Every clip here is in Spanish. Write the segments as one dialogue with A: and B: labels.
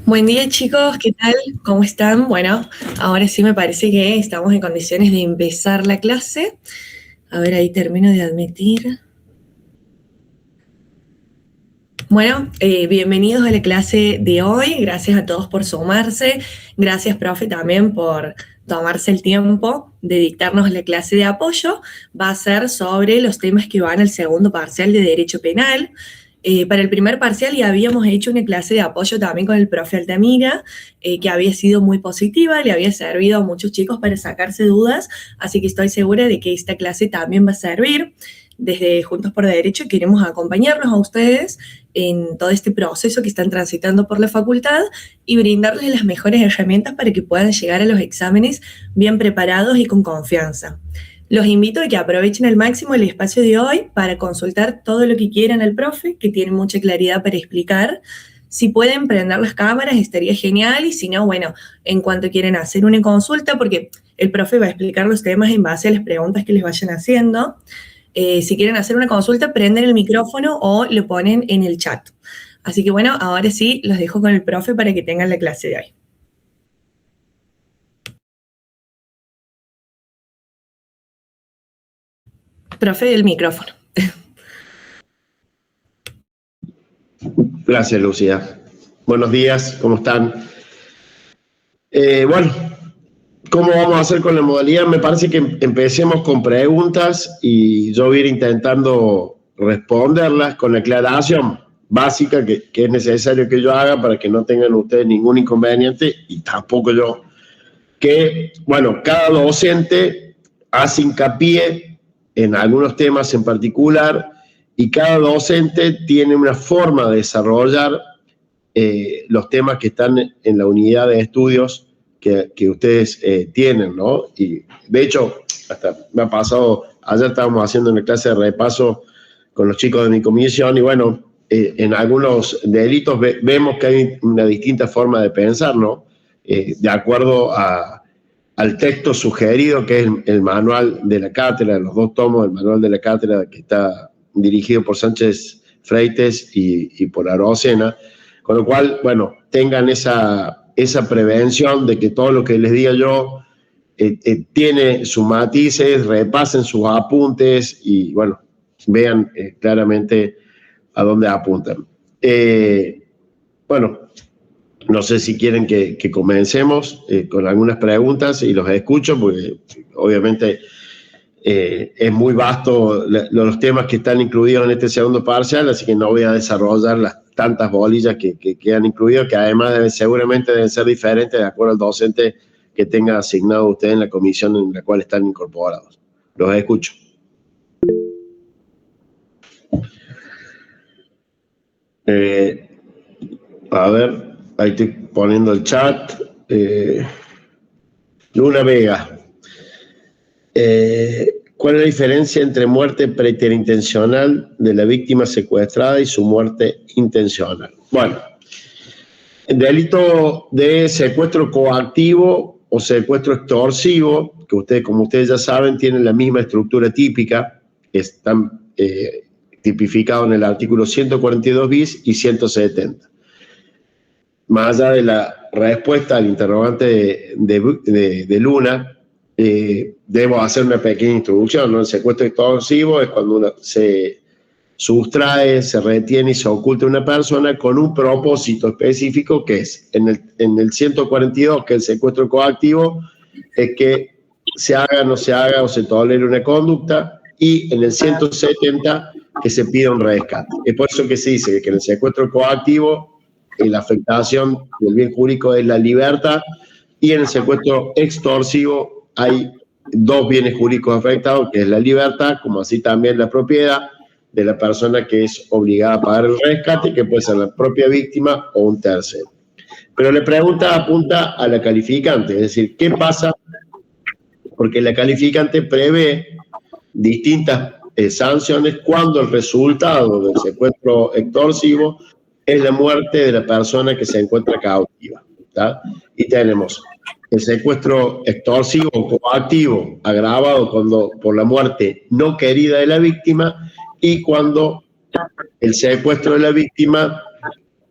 A: Buen día, chicos, ¿qué tal? ¿Cómo están? Bueno, ahora sí me parece que estamos en condiciones de empezar la clase. A ver, ahí termino de admitir. Bueno, bienvenidos a la clase de hoy. Gracias a todos por sumarse. Gracias, profe, también por tomarse el tiempo de dictarnos la clase de apoyo. Va a ser sobre los temas que van al segundo parcial de Derecho Penal. Para el primer parcial ya habíamos hecho una clase de apoyo también con el profe Altamira, que había sido muy positiva, le había servido a muchos chicos para sacarse dudas, así que estoy segura de que esta clase también va a servir. Desde Juntos por Derecho queremos acompañarlos a ustedes en todo este proceso que están transitando por la facultad y brindarles las mejores herramientas para que puedan llegar a los exámenes bien preparados y con confianza. Los invito a que aprovechen al máximo el espacio de hoy para consultar todo lo que quieran al profe, que tiene mucha claridad para explicar. Si pueden prender las cámaras estaría genial, y si no, bueno, en cuanto quieren hacer una consulta, porque el profe va a explicar los temas en base a las preguntas que les vayan haciendo. Si quieren hacer una consulta, prenden el micrófono o lo ponen en el chat. Así que bueno, ahora sí, los dejo con el profe para que tengan la clase de hoy. Profe, el micrófono.
B: Gracias, Lucía. Buenos días, ¿cómo están? Bueno, ¿cómo vamos a hacer con la modalidad? Me parece que empecemos con preguntas y yo voy a ir intentando responderlas con la aclaración básica que es necesario que yo haga para que no tengan ustedes ningún inconveniente y tampoco yo. Que, bueno, cada docente hace hincapié en algunos temas en particular y cada docente tiene una forma de desarrollar los temas que están en la unidad de estudios que ustedes tienen, ¿no? Y de hecho, hasta me ha pasado, ayer estábamos haciendo una clase de repaso con los chicos de mi comisión y bueno, en algunos delitos vemos que hay una distinta forma de pensar, ¿no? De acuerdo al texto sugerido, que es el manual de la cátedra, los 2 tomos del manual de la cátedra, que está dirigido por Sánchez Freites y por Arocena, con lo cual, bueno, tengan esa prevención de que todo lo que les diga yo tiene sus matices, repasen sus apuntes y, bueno, vean claramente a dónde apuntan. Bueno, no sé si quieren que comencemos con algunas preguntas y los escucho, porque obviamente es muy vasto los temas que están incluidos en este segundo parcial, así que no voy a desarrollar las tantas bolillas que han incluido, que además seguramente deben ser diferentes de acuerdo al docente que tenga asignado usted en la comisión en la cual están incorporados. Los escucho. A ver, ahí estoy poniendo el chat. Luna Vega. ¿Cuál es la diferencia entre muerte preterintencional de la víctima secuestrada y su muerte intencional? Bueno, el delito de secuestro coactivo o secuestro extorsivo, que ustedes, como ustedes ya saben, tienen la misma estructura típica, están tipificados en el artículo 142 bis y 170. Más allá de la respuesta al interrogante de Luna, debo hacer una pequeña introducción, ¿no? El secuestro extorsivo es cuando uno se sustrae, se retiene y se oculta a una persona con un propósito específico, que es en el 142, que es el secuestro coactivo, es que se haga, no se haga o se tolere una conducta, y en el 170 que se pida un rescate. Es por eso que se dice que en el secuestro coactivo la afectación del bien jurídico es la libertad, y en el secuestro extorsivo hay 2 bienes jurídicos afectados, que es la libertad, como así también la propiedad de la persona que es obligada a pagar el rescate, que puede ser la propia víctima o un tercero. Pero la pregunta apunta a la calificante, es decir, ¿qué pasa? Porque la calificante prevé distintas sanciones cuando el resultado del secuestro extorsivo es la muerte de la persona que se encuentra cautiva, ¿tá? Y tenemos el secuestro extorsivo o coactivo agravado por la muerte no querida de la víctima, y cuando el secuestro de la víctima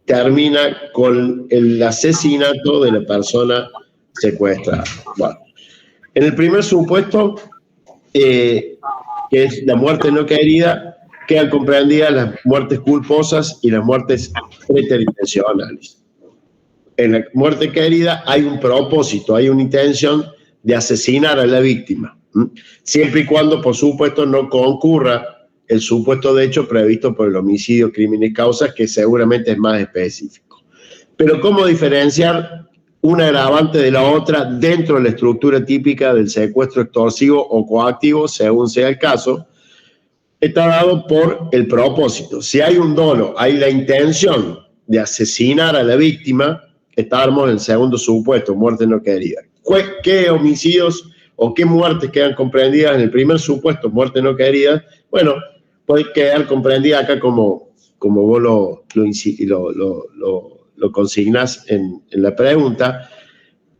B: termina con el asesinato de la persona secuestrada. Bueno, en el primer supuesto, que es la muerte no querida, quedan comprendidas las muertes culposas y las muertes preterintencionales. En la muerte querida hay un propósito, hay una intención de asesinar a la víctima, siempre y cuando, por supuesto, no concurra el supuesto de hecho previsto por el homicidio, crímenes, causas, que seguramente es más específico. Pero ¿cómo diferenciar una agravante de la otra dentro de la estructura típica del secuestro extorsivo o coactivo, según sea el caso? Está dado por el propósito. Si hay un dolo, hay la intención de asesinar a la víctima, estábamos en el segundo supuesto, muerte no querida. ¿Qué homicidios o qué muertes quedan comprendidas en el primer supuesto, muerte no querida? Bueno, puede quedar comprendida acá como vos lo consignas en la pregunta,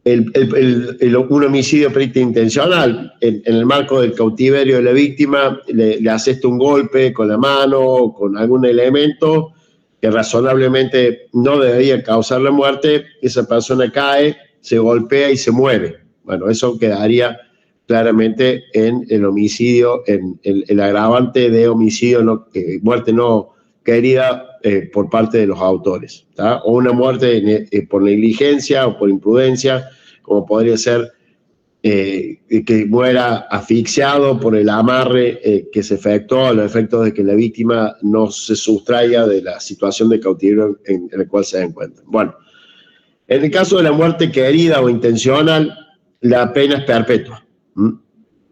B: un homicidio preterintencional. En el marco del cautiverio de la víctima, le haces un golpe con la mano o con algún elemento que razonablemente no debería causar la muerte, esa persona cae, se golpea y se muere. Bueno, eso quedaría claramente en el homicidio, en el agravante de homicidio, muerte no querida por parte de los autores, ¿tá? O una muerte por negligencia o por imprudencia, como podría ser que muera asfixiado por el amarre que se efectuó a los efectos de que la víctima no se sustraiga de la situación de cautiverio en la cual se encuentra. Bueno, en el caso de la muerte querida o intencional, la pena es perpetua.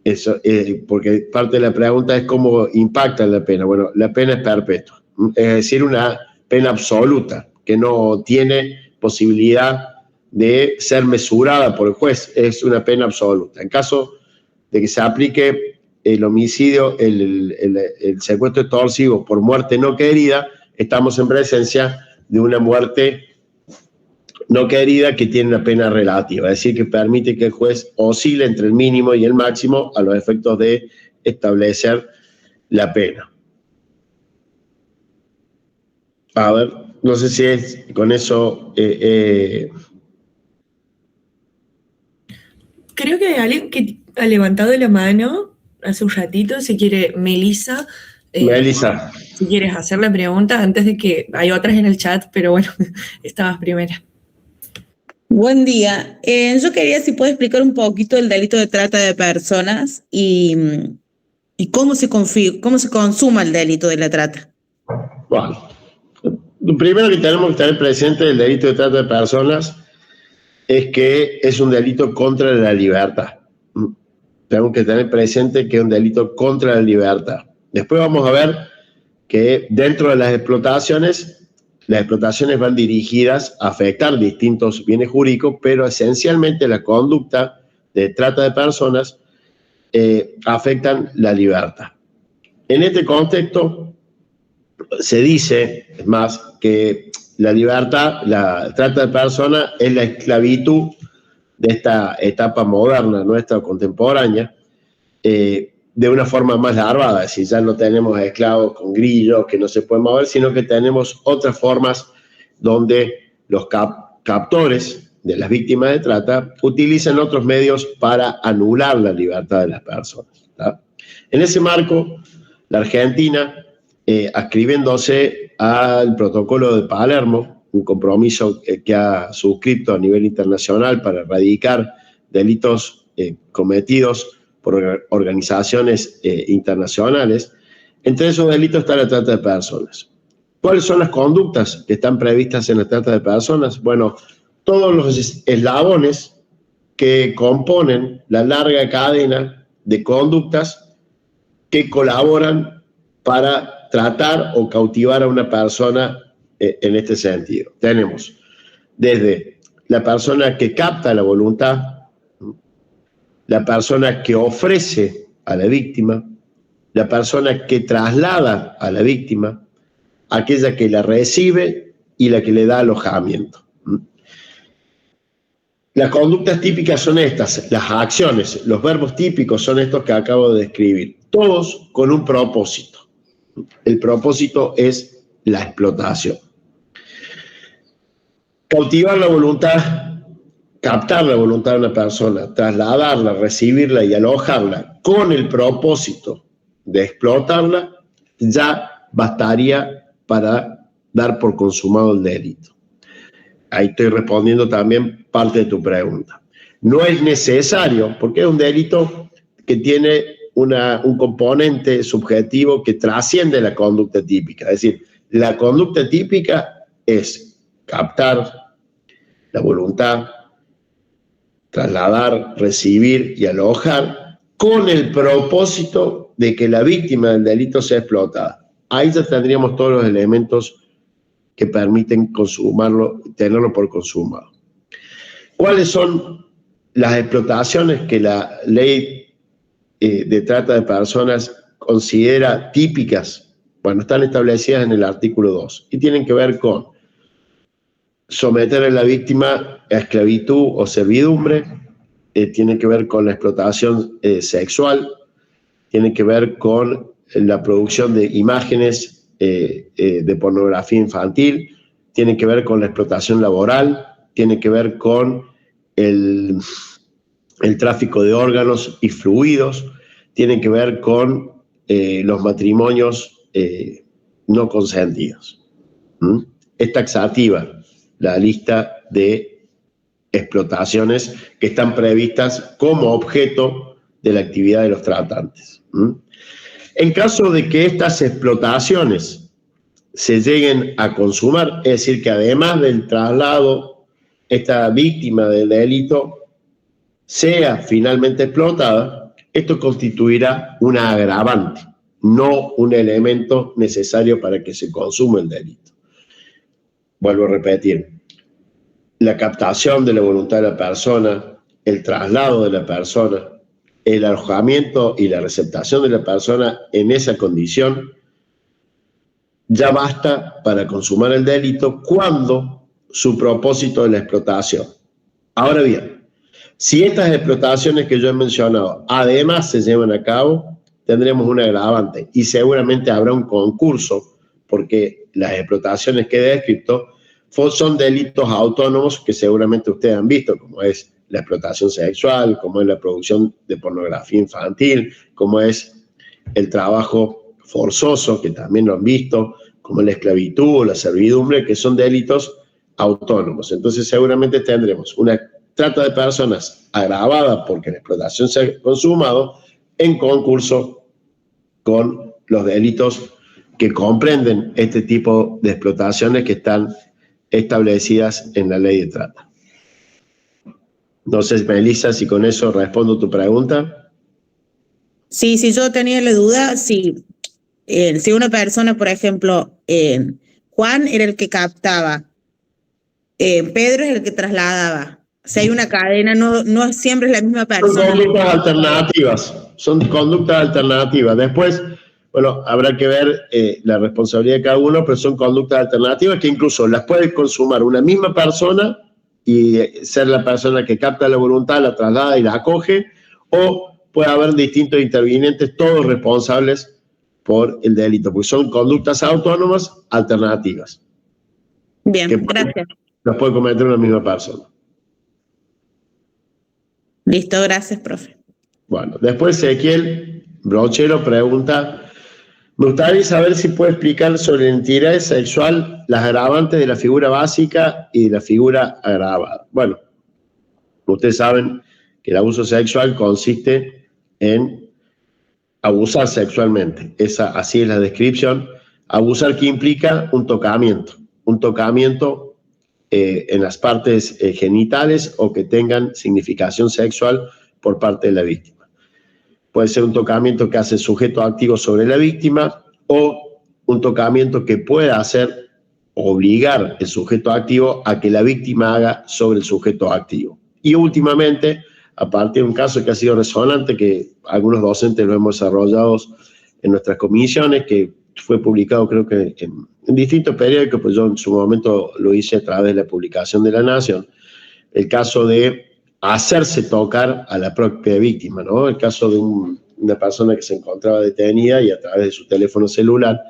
B: Eso, porque parte de la pregunta es cómo impacta la pena. Bueno, la pena es perpetua, es decir, una pena absoluta que no tiene posibilidad de ser mesurada por el juez, es una pena absoluta. En caso de que se aplique el homicidio, el secuestro extorsivo por muerte no querida, estamos en presencia de una muerte no querida que tiene una pena relativa, es decir, que permite que el juez oscile entre el mínimo y el máximo a los efectos de establecer la pena. A ver, no sé si es con eso...
A: Creo que hay alguien que ha levantado la mano hace un ratito, si quiere, Melissa.
B: Melissa.
A: Si quieres hacer la pregunta antes de que hay otras en el chat, pero bueno, estabas primera.
C: Buen día. Yo quería, si puede explicar un poquito el delito de trata de personas y cómo se consuma el delito de la trata.
B: Bueno, lo primero que tenemos que tener presente del delito de trata de personas es que es un delito contra la libertad. Tenemos que tener presente que es un delito contra la libertad. Después vamos a ver que dentro de las explotaciones van dirigidas a afectar distintos bienes jurídicos, pero esencialmente la conducta de trata de personas afectan la libertad. En este contexto se dice, es más, que la libertad, la trata de personas es la esclavitud de esta etapa moderna, nuestra contemporánea, de una forma más larvada, es decir, ya no tenemos esclavos con grillos que no se pueden mover, sino que tenemos otras formas donde los captores de las víctimas de trata utilizan otros medios para anular la libertad de las personas, ¿tá? En ese marco, la Argentina, adscribiéndose al protocolo de Palermo, un compromiso que ha suscrito a nivel internacional para erradicar delitos cometidos por organizaciones internacionales. Entre esos delitos está la trata de personas. ¿Cuáles son las conductas que están previstas en la trata de personas? Bueno, todos los eslabones que componen la larga cadena de conductas que colaboran para tratar o cautivar a una persona en este sentido. Tenemos desde la persona que capta la voluntad, la persona que ofrece a la víctima, la persona que traslada a la víctima, aquella que la recibe y la que le da alojamiento. Las conductas típicas son estas, las acciones, los verbos típicos son estos que acabo de describir, todos con un propósito. El propósito es la explotación. Cautivar la voluntad, captar la voluntad de una persona, trasladarla, recibirla y alojarla con el propósito de explotarla, ya bastaría para dar por consumado el delito. Ahí estoy respondiendo también parte de tu pregunta. No es necesario, porque es un delito que tiene un componente subjetivo que trasciende la conducta típica. Es decir, la conducta típica es captar la voluntad, trasladar, recibir y alojar con el propósito de que la víctima del delito sea explotada. Ahí ya tendríamos todos los elementos que permiten consumarlo, tenerlo por consumado. ¿Cuáles son las explotaciones que la ley de trata de personas considera típicas? Bueno, están establecidas en el artículo 2 y tienen que ver con someter a la víctima a esclavitud o servidumbre, tiene que ver con la explotación sexual, tiene que ver con la producción de imágenes de pornografía infantil, tiene que ver con la explotación laboral, tiene que ver con el tráfico de órganos y fluidos, tiene que ver con los matrimonios no consentidos. Es taxativa la lista de explotaciones que están previstas como objeto de la actividad de los tratantes. En caso de que estas explotaciones se lleguen a consumar, es decir, que además del traslado, esta víctima del delito sea finalmente explotada, esto constituirá una agravante, no un elemento necesario para que se consuma el delito. Vuelvo a repetir, la captación de la voluntad de la persona, el traslado de la persona, el alojamiento y la receptación de la persona en esa condición ya basta para consumar el delito cuando su propósito es la explotación. Ahora bien, si estas explotaciones que yo he mencionado además se llevan a cabo, tendremos un agravante y seguramente habrá un concurso porque las explotaciones que he descrito son delitos autónomos que seguramente ustedes han visto, como es la explotación sexual, como es la producción de pornografía infantil, como es el trabajo forzoso, que también lo han visto, como la esclavitud o la servidumbre, que son delitos autónomos. Entonces seguramente tendremos una trata de personas agravada porque la explotación se ha consumado en concurso con los delitos que comprenden este tipo de explotaciones que están establecidas en la ley de trata. No sé, Melissa, si con eso respondo tu pregunta.
C: Sí, yo tenía la duda, si una persona, por ejemplo, Juan era el que captaba, Pedro es el que trasladaba. Si hay una cadena, no siempre es la misma persona.
B: Son conductas alternativas. Después, bueno, habrá que ver la responsabilidad de cada uno, pero son conductas alternativas que incluso las puede consumar una misma persona y ser la persona que capta la voluntad, la traslada y la acoge, o puede haber distintos intervinientes, todos responsables por el delito, porque son conductas autónomas alternativas.
C: Bien, gracias.
B: Las puede cometer una misma persona.
C: Listo, gracias, profe.
B: Bueno, después Ezequiel Brochero pregunta: me gustaría saber si puede explicar sobre la identidad sexual las agravantes de la figura básica y de la figura agravada. Bueno, ustedes saben que el abuso sexual consiste en abusar sexualmente. Así es la descripción. Abusar, que implica un tocamiento en las partes genitales o que tengan significación sexual por parte de la víctima. Puede ser un tocamiento que hace sujeto activo sobre la víctima o un tocamiento que pueda hacer obligar el sujeto activo a que la víctima haga sobre el sujeto activo. Y últimamente, a partir de un caso que ha sido resonante, que algunos docentes lo hemos desarrollado en nuestras comisiones, que fue publicado creo que en distintos periódicos, pues yo en su momento lo hice a través de la publicación de La Nación, el caso de hacerse tocar a la propia víctima, ¿no? El caso de una persona que se encontraba detenida y a través de su teléfono celular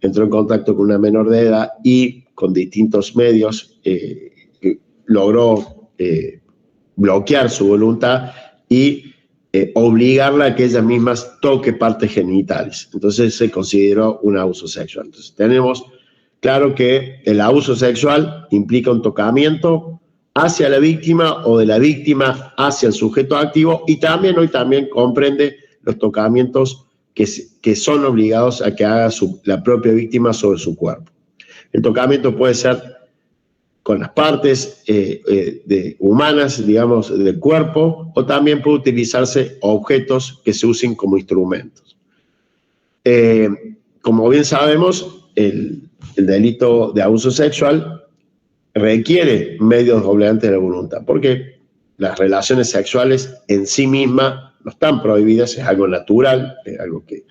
B: entró en contacto con una menor de edad y con distintos medios logró bloquear su voluntad y obligarla a que ella misma toque partes genitales. Entonces se consideró un abuso sexual. Entonces tenemos claro que el abuso sexual implica un tocamiento hacia la víctima o de la víctima hacia el sujeto activo, y también hoy también comprende los tocamientos que son obligados a que haga la propia víctima sobre su cuerpo. El tocamiento puede ser con las partes humanas, digamos, del cuerpo, o también puede utilizarse objetos que se usen como instrumentos. Como bien sabemos, el delito de abuso sexual requiere medios doblegantes de la voluntad, porque las relaciones sexuales en sí mismas no están prohibidas, es algo natural, es algo que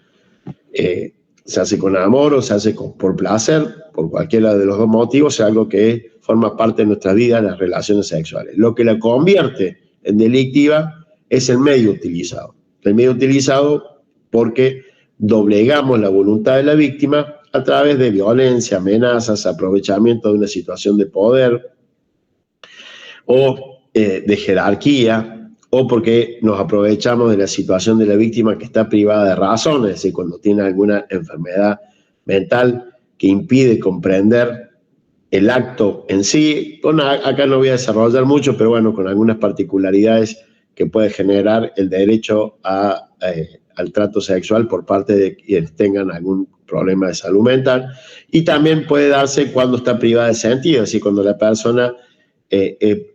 B: se hace con amor o se hace por placer, por cualquiera de los dos motivos, es algo que forma parte de nuestra vida, las relaciones sexuales. Lo que la convierte en delictiva es el medio utilizado. El medio utilizado porque doblegamos la voluntad de la víctima a través de violencia, amenazas, aprovechamiento de una situación de poder o de jerarquía, o porque nos aprovechamos de la situación de la víctima que está privada de razón, es decir, cuando tiene alguna enfermedad mental que impide comprender el acto en sí. Bueno, acá no voy a desarrollar mucho, pero bueno, con algunas particularidades que puede generar el derecho al trato sexual por parte de quienes tengan algún problema de salud mental, y también puede darse cuando está privada de sentido, es decir, cuando la persona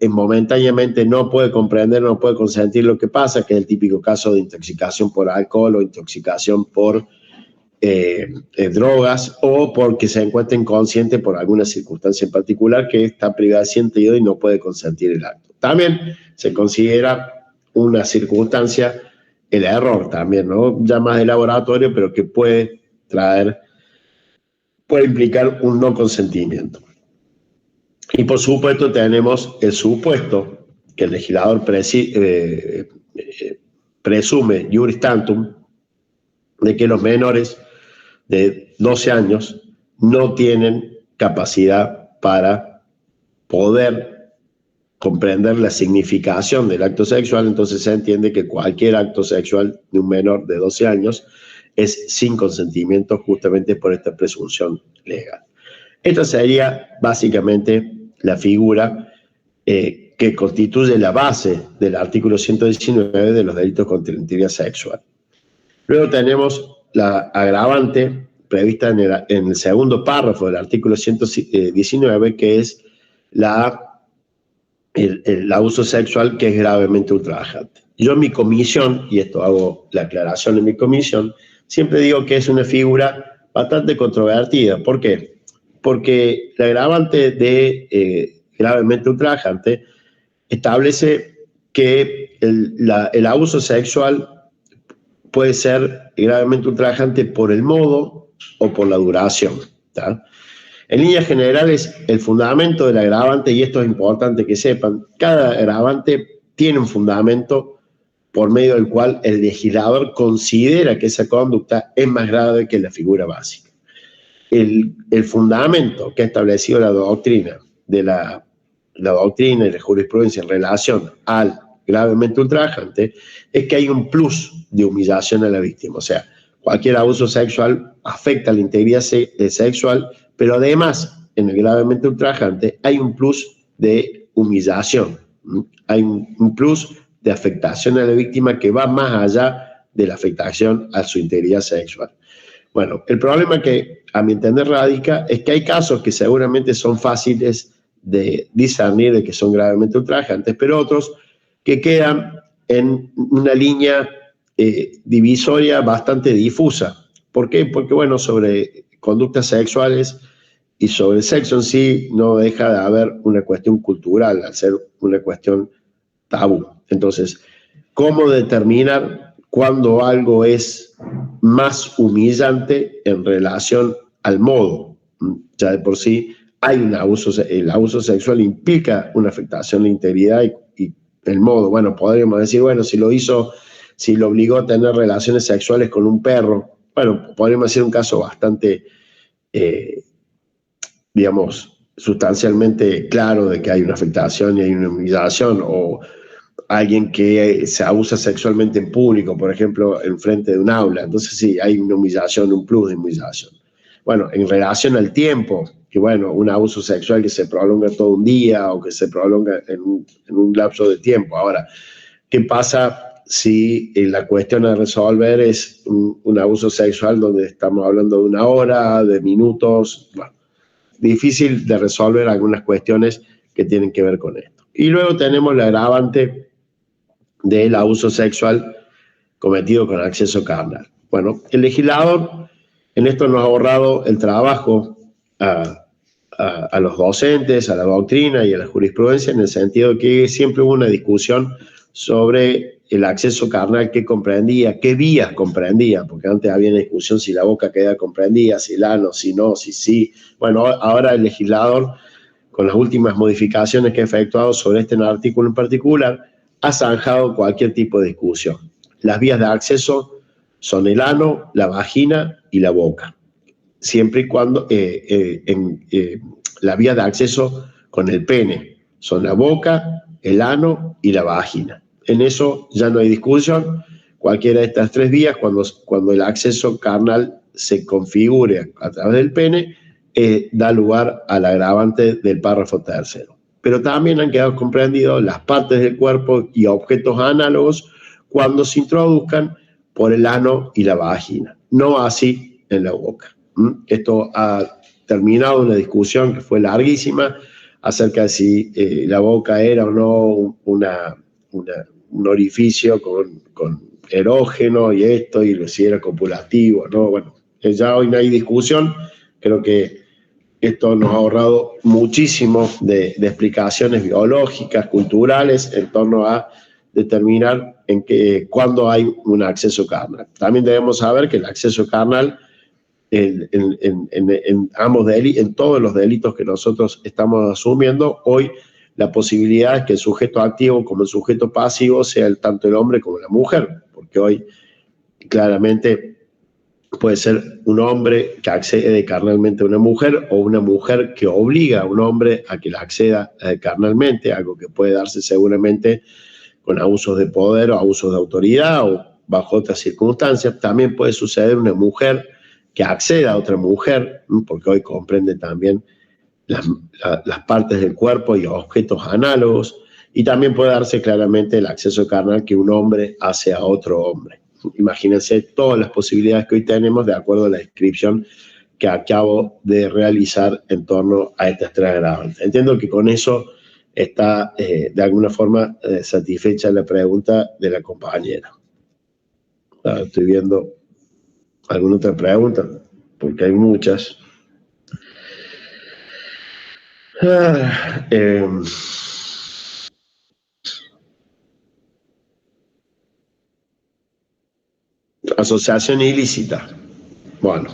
B: momentáneamente no puede comprender, no puede consentir lo que pasa, que es el típico caso de intoxicación por alcohol o intoxicación por drogas, o porque se encuentra inconsciente por alguna circunstancia en particular que está privada de sentido y no puede consentir el acto. También se considera una circunstancia, el error también, ¿no? Ya más de laboratorio, pero que puede implicar un no consentimiento. Y por supuesto tenemos el supuesto que el legislador presume iuris tantum de que los menores de 12 años no tienen capacidad para poder comprender la significación del acto sexual. Entonces se entiende que cualquier acto sexual de un menor de 12 años es sin consentimiento, justamente por esta presunción legal. Esta sería básicamente la figura que constituye la base del artículo 119 de los delitos contra la integridad sexual. Luego tenemos la agravante prevista en el segundo párrafo del artículo 119, que es el abuso sexual que es gravemente ultrajante. Yo en mi comisión, y esto hago la aclaración en mi comisión, siempre digo que es una figura bastante controvertida. ¿Por qué? Porque la agravante de gravemente ultrajante establece que el abuso sexual puede ser gravemente ultrajante por el modo o por la duración, ¿tá? En líneas generales, el fundamento del agravante, y esto es importante que sepan, cada agravante tiene un fundamento por medio del cual el legislador considera que esa conducta es más grave que la figura básica. El fundamento que ha establecido la doctrina y la jurisprudencia en relación al gravemente ultrajante es que hay un plus de humillación a la víctima. O sea, cualquier abuso sexual afecta la integridad sexual, pero además, en el gravemente ultrajante, hay un plus de humillación. Hay un plus de afectación a la víctima que va más allá de la afectación a su integridad sexual. Bueno, el problema que, a mi entender, radica es que hay casos que seguramente son fáciles de discernir de que son gravemente ultrajantes, pero otros que quedan en una línea divisoria bastante difusa. ¿Por qué? Porque, bueno, sobre conductas sexuales y sobre el sexo en sí no deja de haber una cuestión cultural, al ser una cuestión tabú. Entonces, ¿cómo determinar cuándo algo es más humillante en relación al modo? Ya de por sí hay un abuso, el abuso sexual implica una afectación de la integridad y el modo, bueno, podríamos decir, bueno, si lo obligó a tener relaciones sexuales con un perro, bueno, podríamos decir un caso bastante, digamos, sustancialmente claro de que hay una afectación y hay una humillación, o alguien que se abusa sexualmente en público, por ejemplo, en frente de un aula. Entonces sí, hay una humillación, un plus de humillación. Bueno, en relación al tiempo, que bueno, un abuso sexual que se prolonga todo un día o que se prolonga en un lapso de tiempo. Ahora, ¿qué pasa si la cuestión a resolver es un abuso sexual donde estamos hablando de una hora, de minutos? Bueno, difícil de resolver algunas cuestiones que tienen que ver con esto. Y luego tenemos la agravante del abuso sexual cometido con acceso carnal. Bueno, el legislador en esto nos ha ahorrado el trabajo a los docentes, a la doctrina y a la jurisprudencia, en el sentido que siempre hubo una discusión sobre el acceso carnal, qué comprendía, qué vías comprendía, porque antes había una discusión si la boca queda comprendida, si el ano, si no, si sí. Bueno, ahora el legislador, con las últimas modificaciones que ha efectuado sobre este artículo en particular, ha zanjado cualquier tipo de discusión. Las vías de acceso son el ano, la vagina y la boca, siempre y cuando la vía de acceso con el pene son la boca, el ano y la vagina. En eso ya no hay discusión. Cualquiera de estas tres vías, cuando el acceso carnal se configure a través del pene, da lugar al agravante del párrafo tercero. Pero también han quedado comprendidos las partes del cuerpo y objetos análogos cuando se introduzcan por el ano y la vagina, no así en la boca. Esto ha terminado una discusión que fue larguísima acerca de si la boca era o no un orificio con erógeno y esto, y si era copulativo, ¿no? Bueno, ya hoy no hay discusión. Creo que esto nos ha ahorrado muchísimo de explicaciones biológicas, culturales, en torno a determinar cuándo hay un acceso carnal. También debemos saber que el acceso carnal en todos los delitos que nosotros estamos asumiendo, hoy la posibilidad es que el sujeto activo como el sujeto pasivo sea tanto el hombre como la mujer, porque hoy claramente puede ser un hombre que accede carnalmente a una mujer o una mujer que obliga a un hombre a que la acceda carnalmente, algo que puede darse seguramente con abusos de poder o abusos de autoridad o bajo otras circunstancias. También puede suceder una mujer que acceda a otra mujer, porque hoy comprende también las partes del cuerpo y objetos análogos, y también puede darse claramente el acceso carnal que un hombre hace a otro hombre. Imagínense todas las posibilidades que hoy tenemos de acuerdo a la descripción que acabo de realizar en torno a estas tres agravantes. Entiendo que con eso está de alguna forma satisfecha la pregunta de la compañera. Estoy viendo alguna otra pregunta, porque hay muchas. Asociación ilícita. Bueno,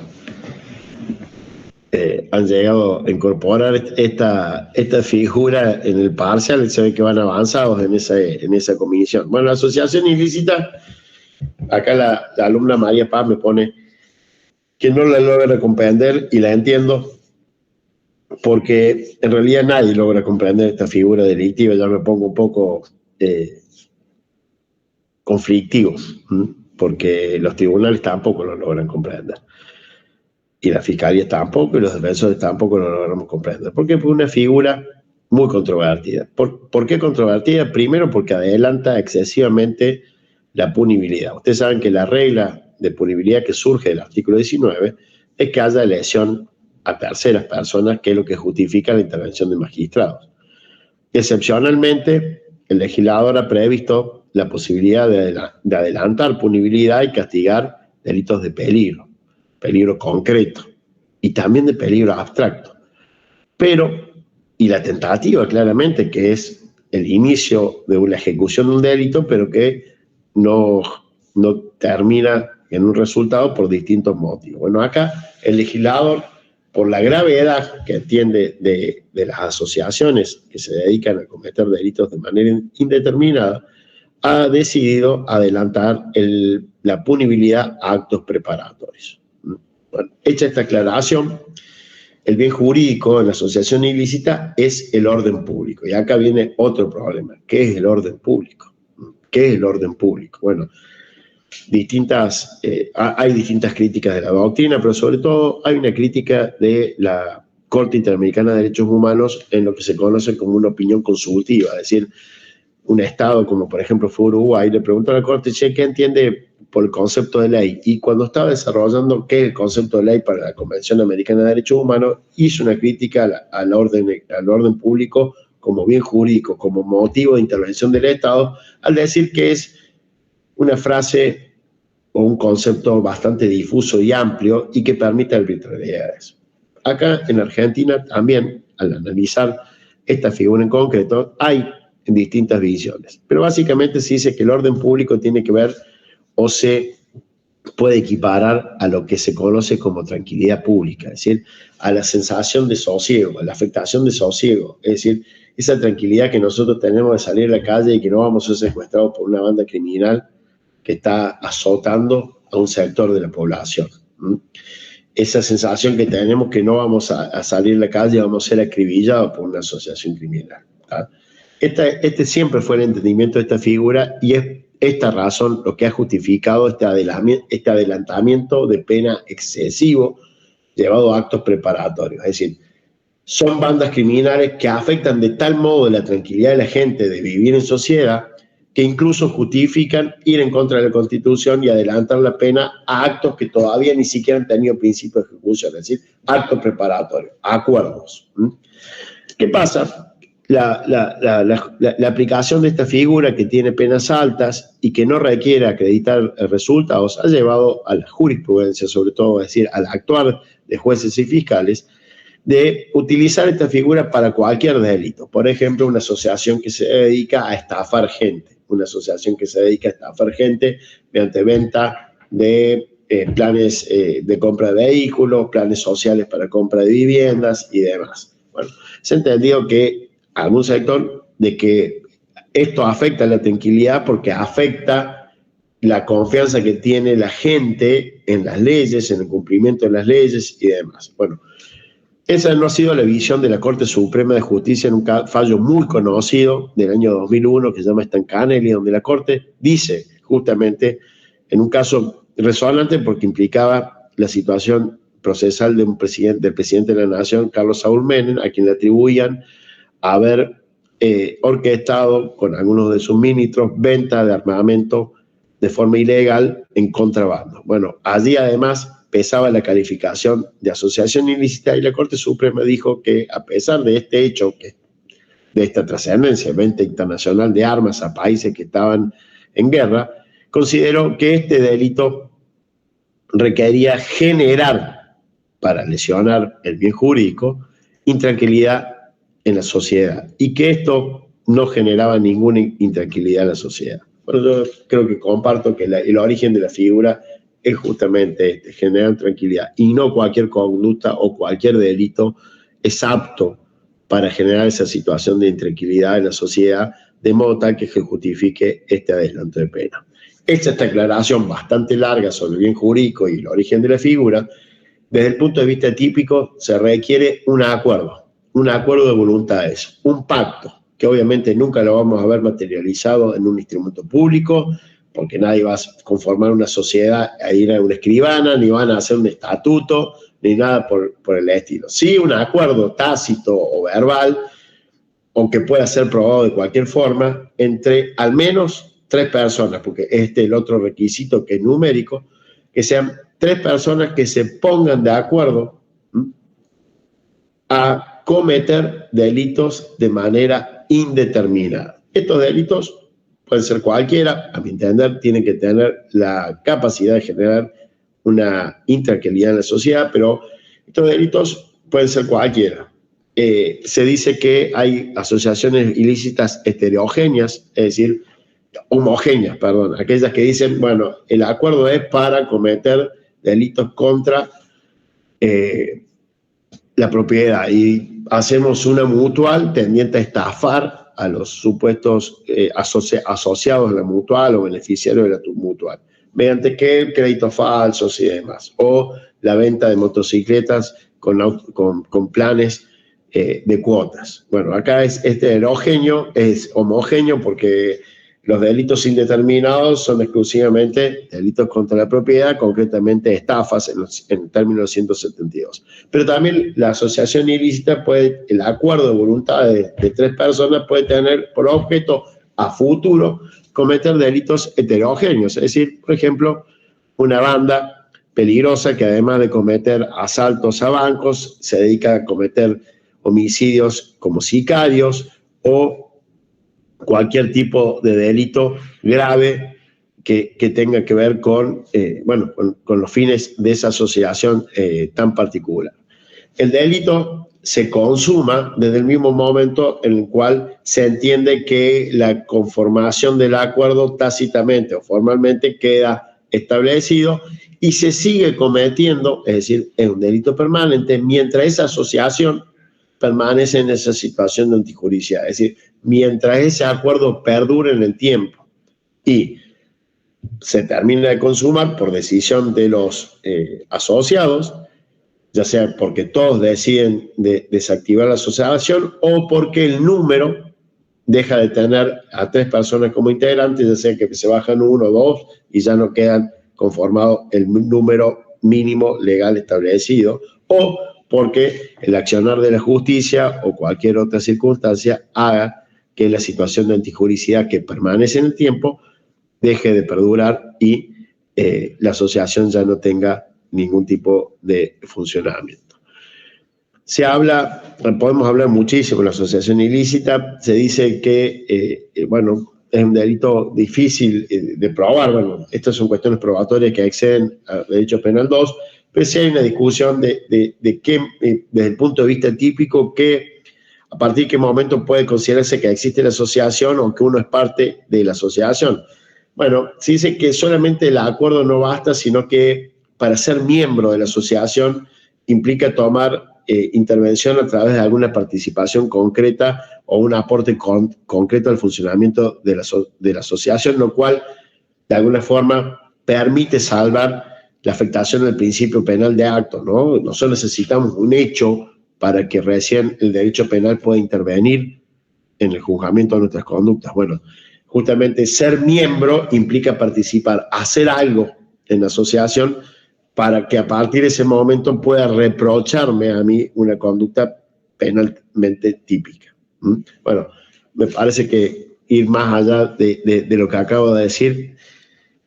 B: han llegado a incorporar esta figura en el parcial. Se ve que van avanzados en esa comisión. Bueno, la asociación ilícita, acá la alumna María Paz me pone que no la logra comprender, y la entiendo, porque en realidad nadie logra comprender esta figura delictiva. Ya me pongo un poco conflictivo, porque los tribunales tampoco lo logran comprender, y la fiscalía tampoco, y los defensores tampoco lo logramos comprender. ¿Por qué? Porque es una figura muy controvertida. ¿Por qué controvertida? Primero, porque adelanta excesivamente la punibilidad. Ustedes saben que la regla de punibilidad que surge del artículo 19 es que haya lesión a terceras personas, que es lo que justifica la intervención de magistrados. Excepcionalmente, el legislador ha previsto la posibilidad de adelantar punibilidad y castigar delitos de peligro concreto, y también de peligro abstracto. Y la tentativa, claramente, que es el inicio de una ejecución de un delito, pero que no termina en un resultado por distintos motivos. Bueno, acá el legislador por la gravedad que atiende de las asociaciones que se dedican a cometer delitos de manera indeterminada, ha decidido adelantar la punibilidad a actos preparatorios. Bueno, hecha esta aclaración, el bien jurídico en la asociación ilícita es el orden público. Y acá viene otro problema. ¿Qué es el orden público? ¿Qué es el orden público? Bueno, hay distintas críticas de la doctrina, pero sobre todo hay una crítica de la Corte Interamericana de Derechos Humanos en lo que se conoce como una opinión consultiva, es decir, un Estado como por ejemplo fue Uruguay, le preguntó a la Corte, ¿qué entiende por el concepto de ley? Y cuando estaba desarrollando qué es el concepto de ley para la Convención Americana de Derechos Humanos, hizo una crítica al orden público como bien jurídico, como motivo de intervención del Estado, al decir que es una frase o un concepto bastante difuso y amplio y que permite arbitrariedades. Acá en Argentina también, al analizar esta figura en concreto, hay distintas visiones. Pero básicamente se dice que el orden público tiene que ver o se puede equiparar a lo que se conoce como tranquilidad pública, es decir, a la sensación de sosiego, a la afectación de sosiego, es decir, esa tranquilidad que nosotros tenemos de salir a la calle y que no vamos a ser secuestrados por una banda criminal que está azotando a un sector de la población. Esa sensación que tenemos que no vamos a salir a la calle y vamos a ser acribillados por una asociación criminal. Este siempre fue el entendimiento de esta figura y es esta razón lo que ha justificado este adelantamiento de pena excesivo llevado a actos preparatorios. Es decir, son bandas criminales que afectan de tal modo la tranquilidad de la gente de vivir en sociedad que incluso justifican ir en contra de la Constitución y adelantar la pena a actos que todavía ni siquiera han tenido principio de ejecución, es decir, actos preparatorios, acuerdos. ¿Qué pasa? La aplicación de esta figura que tiene penas altas y que no requiere acreditar resultados ha llevado a la jurisprudencia, sobre todo, es decir, al actuar de jueces y fiscales, de utilizar esta figura para cualquier delito. Por ejemplo, una asociación que se dedica a estafar gente, mediante venta de planes de compra de vehículos, planes sociales para compra de viviendas y demás. Bueno, se ha entendido que algún sector de que esto afecta la tranquilidad porque afecta la confianza que tiene la gente en las leyes, en el cumplimiento de las leyes y demás. Bueno, esa no ha sido la visión de la Corte Suprema de Justicia en un fallo muy conocido del año 2001 que se llama Stancanelli, donde la Corte dice justamente en un caso resonante porque implicaba la situación procesal del presidente de la Nación, Carlos Saúl Menem, a quien le atribuían haber orquestado con algunos de sus ministros venta de armamento de forma ilegal en contrabando. Bueno, allí además pesaba la calificación de asociación ilícita y la Corte Suprema dijo que a pesar de este hecho, de esta trascendencia, venta internacional de armas a países que estaban en guerra, consideró que este delito requería generar, para lesionar el bien jurídico, intranquilidad en la sociedad y que esto no generaba ninguna intranquilidad en la sociedad. Bueno, yo creo que comparto que el origen de la figura es justamente generar tranquilidad y no cualquier conducta o cualquier delito es apto para generar esa situación de intranquilidad en la sociedad de modo tal que se justifique este adelanto de pena. Esta aclaración bastante larga sobre el bien jurídico y el origen de la figura, desde el punto de vista típico se requiere un acuerdo de voluntades, un pacto, que obviamente nunca lo vamos a ver materializado en un instrumento público, porque nadie va a conformar una sociedad a ir a una escribana, ni van a hacer un estatuto, ni nada por el estilo. Sí, un acuerdo tácito o verbal, o que pueda ser probado de cualquier forma, entre al menos 3 personas, porque este es el otro requisito que es numérico, que sean 3 personas que se pongan de acuerdo a cometer delitos de manera indeterminada. Estos delitos pueden ser cualquiera, a mi entender, tienen que tener la capacidad de generar una intranquilidad en la sociedad, pero estos delitos pueden ser cualquiera. Se dice que hay asociaciones ilícitas heterogéneas, es decir, homogéneas, perdón, aquellas que dicen, bueno, el acuerdo es para cometer delitos contra la propiedad y hacemos una mutual tendiente a estafar a los supuestos asociados de la mutual o beneficiarios de la mutual, mediante que créditos falsos y demás, o la venta de motocicletas con planes de cuotas. Bueno, acá es homogéneo porque los delitos indeterminados son exclusivamente delitos contra la propiedad, concretamente estafas en términos 172. Pero también la asociación ilícita el acuerdo de voluntad de 3 personas puede tener por objeto a futuro cometer delitos heterogéneos, es decir, por ejemplo, una banda peligrosa que además de cometer asaltos a bancos, se dedica a cometer homicidios como sicarios o cualquier tipo de delito grave que tenga que ver con los fines de esa asociación tan particular. El delito se consuma desde el mismo momento en el cual se entiende que la conformación del acuerdo tácitamente o formalmente queda establecido y se sigue cometiendo, es decir, es un delito permanente, mientras esa asociación permanece en esa situación de antijuricidad, es decir, mientras ese acuerdo perdure en el tiempo y se termina de consumar por decisión de los asociados, ya sea porque todos deciden desactivar la asociación o porque el número deja de tener a 3 personas como integrantes, ya sea que se bajan 1 o 2 y ya no quedan conformado el número mínimo legal establecido, o porque el accionar de la justicia o cualquier otra circunstancia haga que la situación de antijuricidad que permanece en el tiempo deje de perdurar y la asociación ya no tenga ningún tipo de funcionamiento. Podemos hablar muchísimo de la asociación ilícita, se dice que, es un delito difícil de probar, estas son cuestiones probatorias que exceden al derecho penal 2, pero sí hay una discusión de qué, desde el punto de vista típico, a partir de qué momento puede considerarse que existe la asociación o que uno es parte de la asociación. Bueno, se dice que solamente el acuerdo no basta, sino que para ser miembro de la asociación implica tomar intervención a través de alguna participación concreta o un aporte concreto al funcionamiento de la asociación, lo cual de alguna forma permite salvar la afectación del principio penal de acto, ¿no? Nosotros necesitamos un hecho para que recién el derecho penal pueda intervenir en el juzgamiento de nuestras conductas. Bueno, justamente ser miembro implica participar, hacer algo en la asociación para que a partir de ese momento pueda reprocharme a mí una conducta penalmente típica. Bueno, me parece que ir más allá de lo que acabo de decir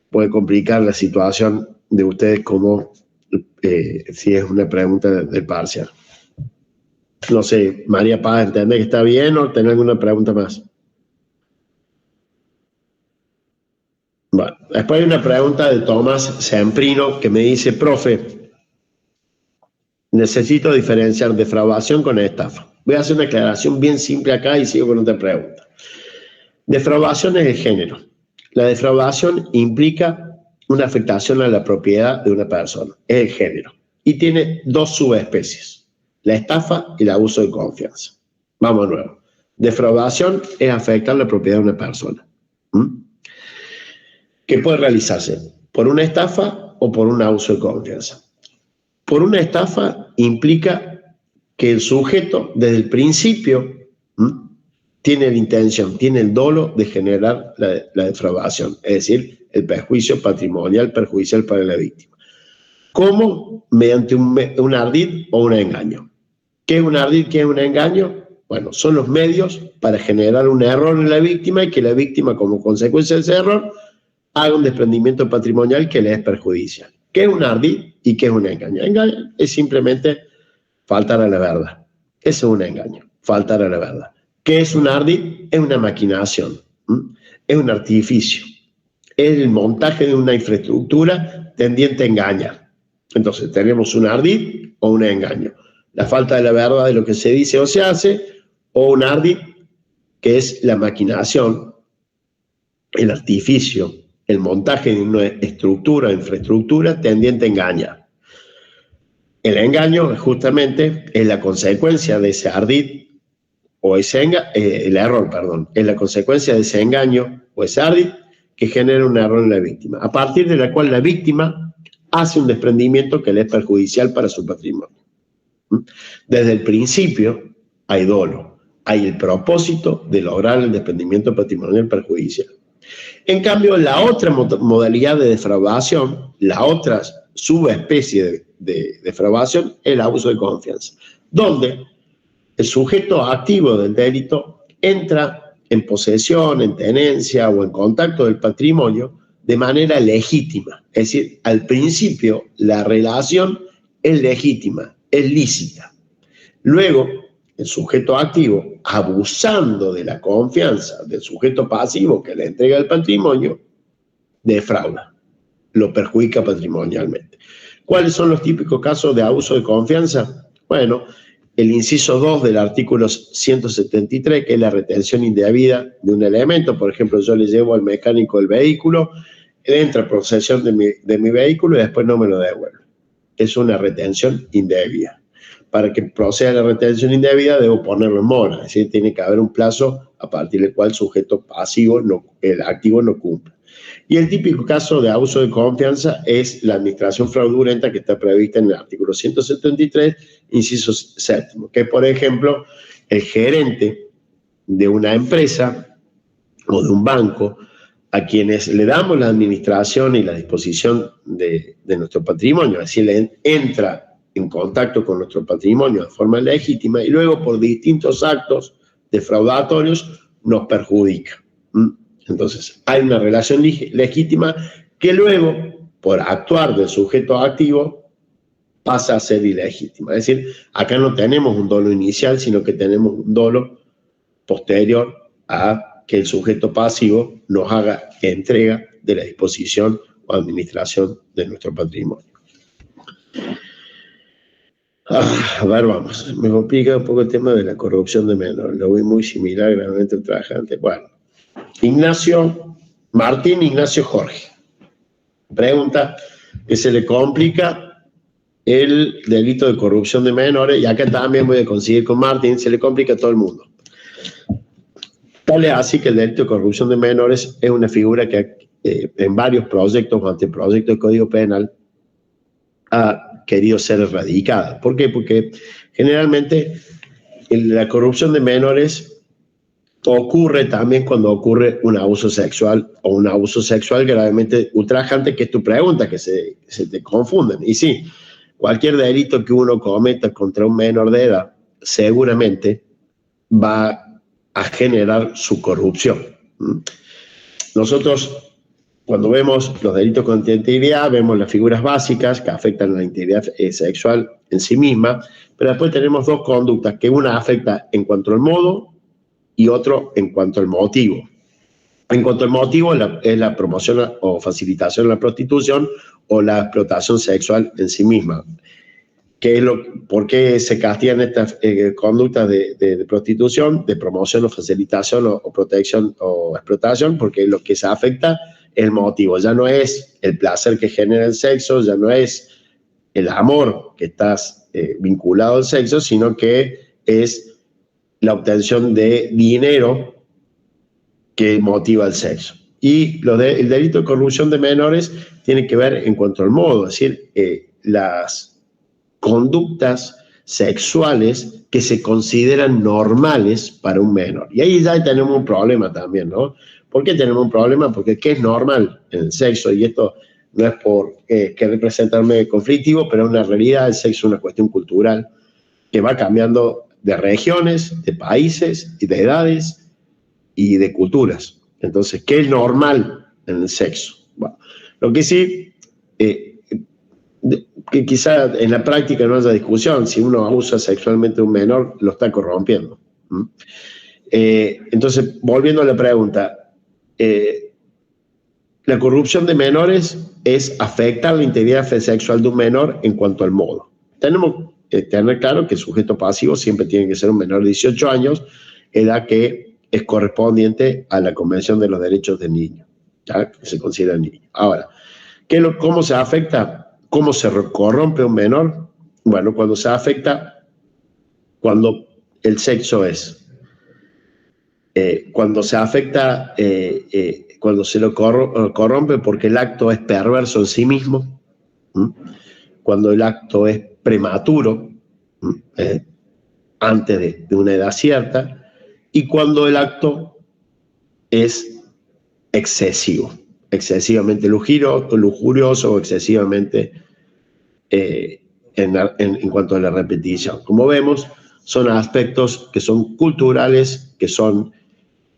B: puede complicar la situación de ustedes como si es una pregunta del parcial. No sé, María Paz, ¿entendés que está bien o tenés alguna pregunta más? Bueno, después hay una pregunta de Tomás Semprino que me dice, profe, necesito diferenciar defraudación con estafa. Voy a hacer una aclaración bien simple acá y sigo con otra pregunta. Defraudación es el género. La defraudación implica una afectación a la propiedad de una persona, es el género, y tiene 2 subespecies, la estafa y el abuso de confianza. Vamos de nuevo. Defraudación es afectar la propiedad de una persona. ¿Qué puede realizarse? ¿Por una estafa o por un abuso de confianza? Por una estafa implica que el sujeto desde el principio tiene la intención, tiene el dolo de generar la defraudación, es decir, el perjuicio patrimonial perjudicial para la víctima. ¿Cómo? Mediante un ardid o un engaño. ¿Qué es un ardid? ¿Qué es un engaño? Bueno, son los medios para generar un error en la víctima y que la víctima, como consecuencia de ese error, haga un desprendimiento patrimonial que le es perjudicial. ¿Qué es un ardid y qué es un engaño? Engaño es simplemente faltar a la verdad. Ese es un engaño, faltar a la verdad. ¿Qué es un ardid? Es una maquinación, es un artificio, es el montaje de una infraestructura tendiente a engañar. Entonces, tenemos un ardid o un engaño. La falta de la verdad de lo que se dice o se hace, o un ardid, que es la maquinación, el artificio, el montaje de una estructura, infraestructura tendiente a engañar. El engaño justamente es la consecuencia de ese ardid o ese el error, perdón, es la consecuencia de ese engaño o ese ardid que genera un error en la víctima, a partir de la cual la víctima hace un desprendimiento que le es perjudicial para su patrimonio. Desde el principio hay dolo, hay el propósito de lograr el desprendimiento patrimonial perjudicial. En cambio, la otra modalidad de defraudación, la otra subespecie de defraudación, es el abuso de confianza, donde el sujeto activo del delito entra en posesión, en tenencia o en contacto del patrimonio de manera legítima. Es decir, al principio la relación es legítima, es lícita. Luego, el sujeto activo, abusando de la confianza del sujeto pasivo que le entrega el patrimonio, defrauda, lo perjudica patrimonialmente. ¿Cuáles son los típicos casos de abuso de confianza? Bueno, el inciso 2 del artículo 173, que es la retención indebida de un elemento. Por ejemplo, yo le llevo al mecánico el vehículo, él entra en posesión de mi vehículo y después no me lo devuelve. Es una retención indebida. Para que proceda la retención indebida, debo ponerlo en mora, es decir, tiene que haber un plazo a partir del cual el sujeto pasivo, el activo, no cumple. Y el típico caso de abuso de confianza es la administración fraudulenta que está prevista en el artículo 173, inciso 7, que es, por ejemplo, el gerente de una empresa o de un banco a quienes le damos la administración y la disposición de nuestro patrimonio, es decir, le entra en contacto con nuestro patrimonio de forma legítima y luego por distintos actos defraudatorios nos perjudica. Entonces, hay una relación legítima que luego, por actuar del sujeto activo, pasa a ser ilegítima. Es decir, acá no tenemos un dolo inicial, sino que tenemos un dolo posterior a que el sujeto pasivo nos haga entrega de la disposición o administración de nuestro patrimonio. A ver, vamos. Me complica un poco el tema de la corrupción de menores. Lo voy muy similar gravemente al trabajante. Bueno, Martín Ignacio Jorge. Pregunta que se le complica el delito de corrupción de menores, y acá también voy a coincidir con Martín, se le complica a todo el mundo. Tal es así que el delito de corrupción de menores es una figura que en varios proyectos o anteproyectos de Código Penal ha querido ser erradicada. ¿Por qué? Porque generalmente la corrupción de menores ocurre también cuando ocurre un abuso sexual o un abuso sexual gravemente ultrajante, que es tu pregunta, que se te confunden. Y sí, cualquier delito que uno cometa contra un menor de edad seguramente va a generar su corrupción. Nosotros, cuando vemos los delitos contra la integridad, vemos las figuras básicas que afectan a la integridad sexual en sí misma, pero después tenemos dos conductas, que una afecta en cuanto al modo y otro en cuanto al motivo. En cuanto al motivo es la promoción o facilitación de la prostitución o la explotación sexual en sí misma. ¿Por qué se castigan estas conductas de prostitución, de promoción o facilitación o protección o explotación? Porque lo que se afecta es el motivo. Ya no es el placer que genera el sexo, ya no es el amor que está vinculado al sexo, sino que es la obtención de dinero que motiva el sexo. Y el delito de corrupción de menores tiene que ver en cuanto al modo, es decir, las conductas sexuales que se consideran normales para un menor. Y ahí ya tenemos un problema también, ¿no? ¿Por qué tenemos un problema? Porque ¿qué es normal en el sexo? Y esto no es por querer presentarme conflictivo, pero en la realidad el sexo es una cuestión cultural que va cambiando de regiones, de países y de edades y de culturas. Entonces, ¿qué es normal en el sexo? Bueno, lo que sí, que quizá en la práctica no haya discusión, si uno abusa sexualmente de un menor, lo está corrompiendo. Entonces, volviendo a la pregunta, la corrupción de menores es afectar la integridad sexual de un menor en cuanto al modo. Tenemos que tener claro que el sujeto pasivo siempre tiene que ser un menor de 18 años, edad que es correspondiente a la Convención de los Derechos del Niño, ¿ya? Que se considera niño. Ahora, ¿cómo se afecta? ¿Cómo se corrompe un menor? Bueno, cuando se afecta, cuando el sexo es, cuando se afecta, cuando se lo corrompe porque el acto es perverso en sí mismo, cuando el acto es prematuro, antes de una edad cierta, y cuando el acto es excesivo, excesivamente lujurioso o excesivamente en cuanto a la repetición. Como vemos, son aspectos que son culturales, que son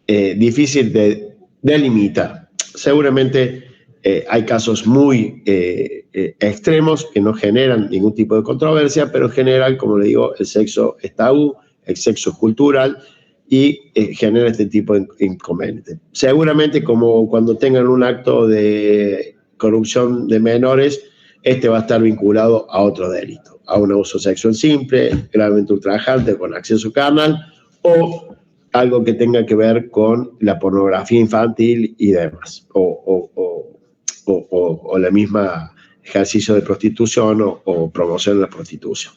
B: difíciles de delimitar. Seguramente hay casos muy extremos que no generan ningún tipo de controversia, pero en general, como le digo, el sexo es tabú, el sexo es cultural y genera este tipo de inconvenientes. Seguramente, como cuando tengan un acto de corrupción de menores, este va a estar vinculado a otro delito, a un abuso sexual simple, gravemente ultrajante con acceso carnal o algo que tenga que ver con la pornografía infantil y demás, o la misma ejercicio de prostitución o promoción de la prostitución.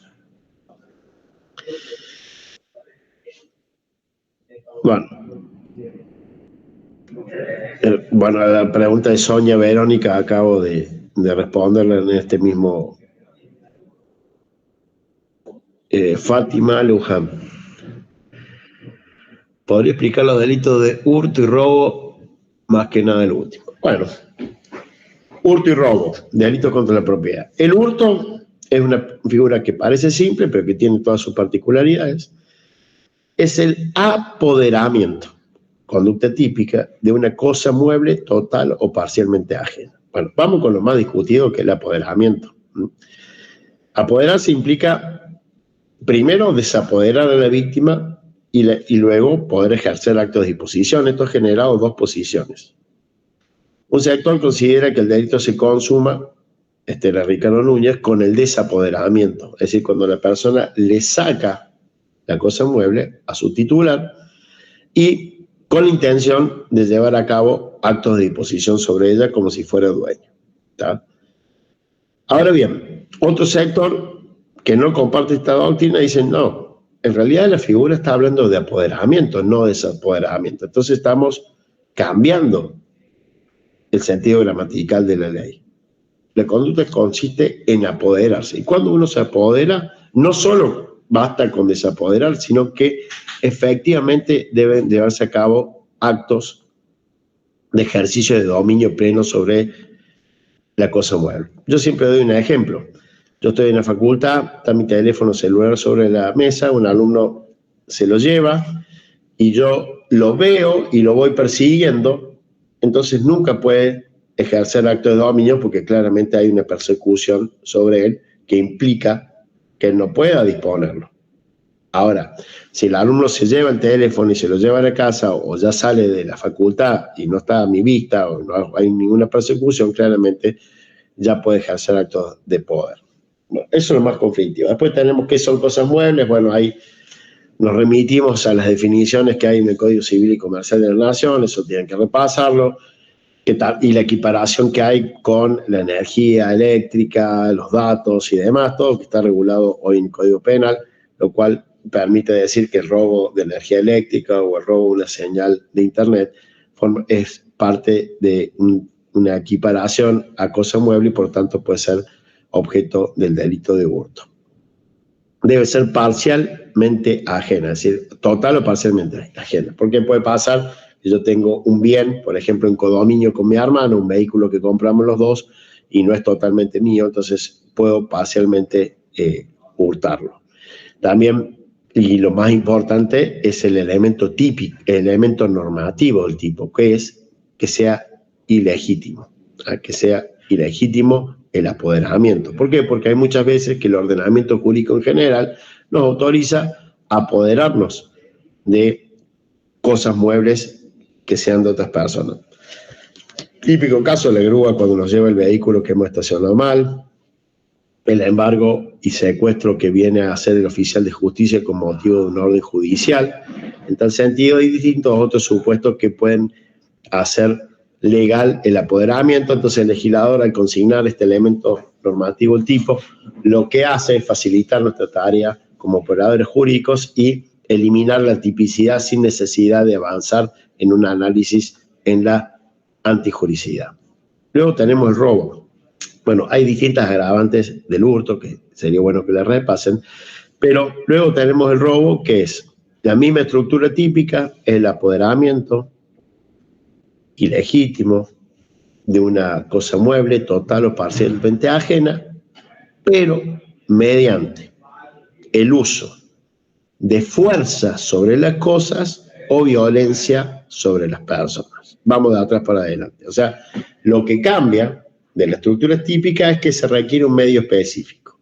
B: Bueno, la pregunta de Sonia Verónica acabo de responderla en este mismo. Fátima Luján. ¿Podría explicar los delitos de hurto y robo, más que nada el último? Bueno, hurto y robo, delito contra la propiedad. El hurto es una figura que parece simple, pero que tiene todas sus particularidades. Es el apoderamiento, conducta típica, de una cosa mueble total o parcialmente ajena. Bueno, vamos con lo más discutido, que es el apoderamiento. Apoderarse implica, primero, desapoderar a la víctima y luego poder ejercer actos de disposición. Esto ha generado dos posiciones. Un sector considera que el delito se consuma, era Ricardo Núñez, con el desapoderamiento, es decir, cuando la persona le saca la cosa mueble a su titular y con la intención de llevar a cabo actos de disposición sobre ella como si fuera dueño. ¿Tá? Ahora bien, otro sector que no comparte esta doctrina dice, no, en realidad la figura está hablando de apoderamiento, no de desapoderamiento. Entonces estamos cambiando el sentido gramatical de la ley. La conducta consiste en apoderarse. Y cuando uno se apodera, no solo basta con desapoderar, sino que efectivamente deben llevarse a cabo actos de ejercicio de dominio pleno sobre la cosa mueble. Yo siempre doy un ejemplo. Yo estoy en la facultad, está mi teléfono celular sobre la mesa, un alumno se lo lleva y yo lo veo y lo voy persiguiendo, entonces nunca puede ejercer acto de dominio porque claramente hay una persecución sobre él que implica que él no pueda disponerlo. Ahora, si el alumno se lleva el teléfono y se lo lleva a la casa o ya sale de la facultad y no está a mi vista o no hay ninguna persecución, claramente ya puede ejercer actos de poder. Bueno, eso es lo más conflictivo. Después tenemos qué son cosas muebles. Bueno, ahí nos remitimos a las definiciones que hay en el Código Civil y Comercial de la Nación, eso tienen que repasarlo, y la equiparación que hay con la energía eléctrica, los datos y demás, todo que está regulado hoy en el Código Penal, lo cual permite decir que el robo de energía eléctrica o el robo de una señal de Internet es parte de una equiparación a cosa mueble y por tanto puede ser objeto del delito de hurto. Debe ser parcialmente ajena, es decir, total o parcialmente ajena. Porque puede pasar que yo tengo un bien, por ejemplo, en codominio con mi hermano, un vehículo que compramos los dos y no es totalmente mío, entonces puedo parcialmente hurtarlo. También, y lo más importante, es el elemento típico, el elemento normativo del tipo, que es que sea ilegítimo, que sea ilegítimo el apoderamiento. ¿Por qué? Porque hay muchas veces que el ordenamiento jurídico en general nos autoriza a apoderarnos de cosas muebles que sean de otras personas. Típico caso, la grúa cuando nos lleva el vehículo que hemos estacionado mal, el embargo y secuestro que viene a hacer el oficial de justicia con motivo de un orden judicial. En tal sentido, hay distintos otros supuestos que pueden hacer legal el apoderamiento. Entonces el legislador, al consignar este elemento normativo, el tipo, lo que hace es facilitar nuestra tarea como operadores jurídicos y eliminar la tipicidad sin necesidad de avanzar en un análisis en la antijuricidad. Luego tenemos el robo. Bueno, hay distintas agravantes del hurto que sería bueno que le repasen, pero luego tenemos el robo, que es la misma estructura típica, el apoderamiento ilegítimo de una cosa mueble, total o parcialmente ajena, pero mediante el uso de fuerza sobre las cosas o violencia sobre las personas. Vamos de atrás para adelante. O sea, lo que cambia de la estructura típica es que se requiere un medio específico.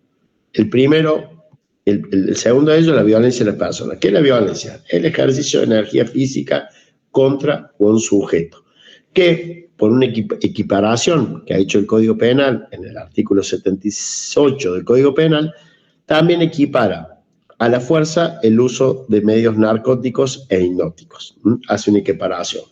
B: El primero, el segundo de ellos, la violencia de las personas. ¿Qué es la violencia? El ejercicio de energía física contra un sujeto, que por una equiparación que ha hecho el Código Penal en el artículo 78 del Código Penal, también equipara a la fuerza el uso de medios narcóticos e hipnóticos. Hace una equiparación.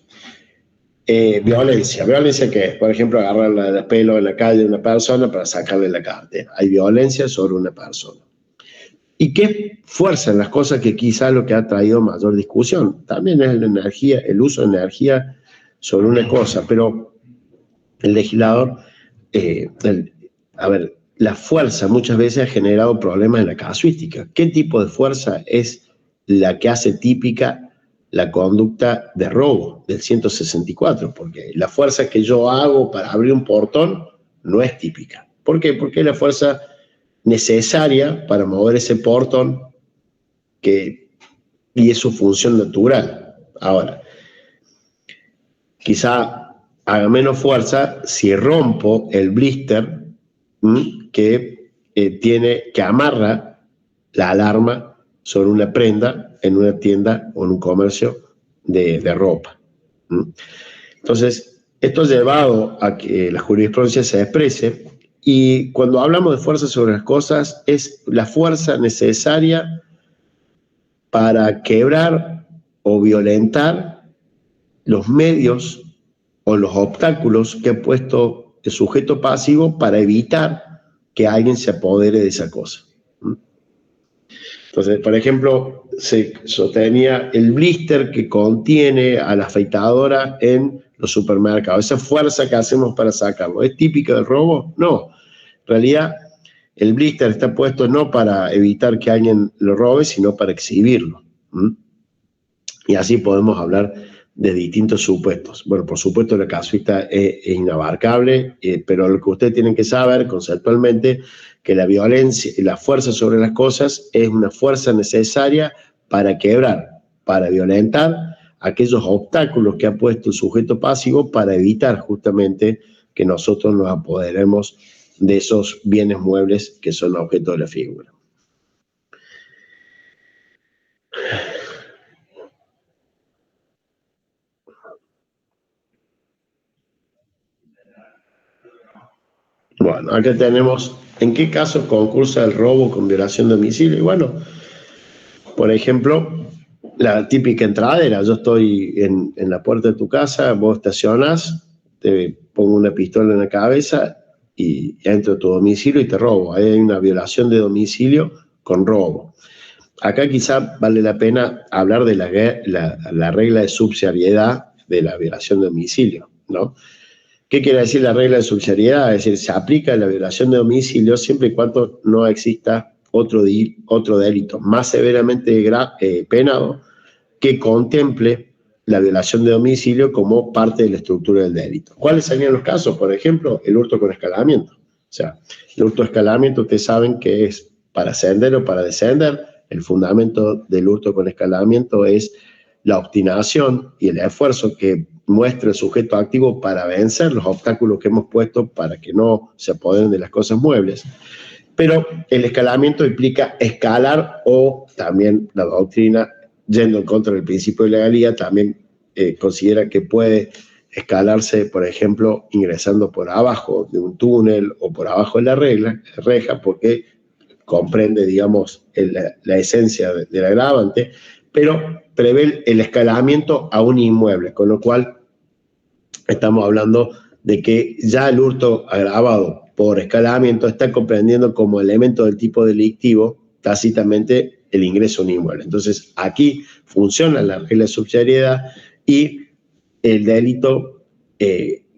B: Violencia que es, por ejemplo, agarrarla de pelo en la calle de una persona para sacarle la cartera. Hay violencia sobre una persona. ¿Y qué fuerza en las cosas que quizás lo que ha traído mayor discusión? También es la energía, el uso de energía sobre una cosa, pero el legislador, la fuerza muchas veces ha generado problemas en la casuística. ¿Qué tipo de fuerza es la que hace típica la conducta de robo del 164? Porque la fuerza que yo hago para abrir un portón no es típica. ¿Por qué? Porque es la fuerza necesaria para mover ese portón y es su función natural. Ahora, quizá haga menos fuerza si rompo el blister que amarra la alarma sobre una prenda en una tienda o en un comercio de ropa. Entonces, esto ha llevado a que la jurisprudencia se exprese, y cuando hablamos de fuerza sobre las cosas, es la fuerza necesaria para quebrar o violentar los medios o los obstáculos que ha puesto el sujeto pasivo para evitar que alguien se apodere de esa cosa. Entonces, por ejemplo, se sostenía el blister que contiene a la afeitadora en los supermercados. Esa fuerza que hacemos para sacarlo, ¿es típica del robo? No. En realidad, el blister está puesto no para evitar que alguien lo robe, sino para exhibirlo. Y así podemos hablar de distintos supuestos. Bueno, por supuesto la casuística es inabarcable, pero lo que ustedes tienen que saber conceptualmente, que la violencia y la fuerza sobre las cosas es una fuerza necesaria para quebrar, para violentar aquellos obstáculos que ha puesto el sujeto pasivo para evitar justamente que nosotros nos apoderemos de esos bienes muebles que son objeto de la figura. Bueno, acá tenemos en qué casos concursa el robo con violación de domicilio. Y bueno, por ejemplo, la típica entradera. Yo estoy en la puerta de tu casa, vos estacionás, te pongo una pistola en la cabeza y entro a tu domicilio y te robo. Ahí hay una violación de domicilio con robo. Acá quizá vale la pena hablar de la regla de subsidiariedad de la violación de domicilio, ¿no? ¿Qué quiere decir la regla de subsidiariedad? Es decir, se aplica la violación de domicilio siempre y cuando no exista otro delito más severamente penado que contemple la violación de domicilio como parte de la estructura del delito. ¿Cuáles serían los casos? Por ejemplo, el hurto con escalamiento. O sea, el hurto con escalamiento, ustedes saben que es para ascender o para descender. El fundamento del hurto con escalamiento es la obstinación y el esfuerzo que muestra el sujeto activo para vencer los obstáculos que hemos puesto para que no se apoderen de las cosas muebles. Pero el escalamiento implica escalar, o también la doctrina, yendo en contra del principio de legalidad, también considera que puede escalarse, por ejemplo, ingresando por abajo de un túnel o por abajo de la reja, porque comprende, digamos, la esencia del agravante, pero prevé el escalamiento a un inmueble, con lo cual estamos hablando de que ya el hurto agravado por escalamiento está comprendiendo como elemento del tipo delictivo tácitamente el ingreso a un inmueble. Entonces, aquí funciona la regla de subsidiariedad y el delito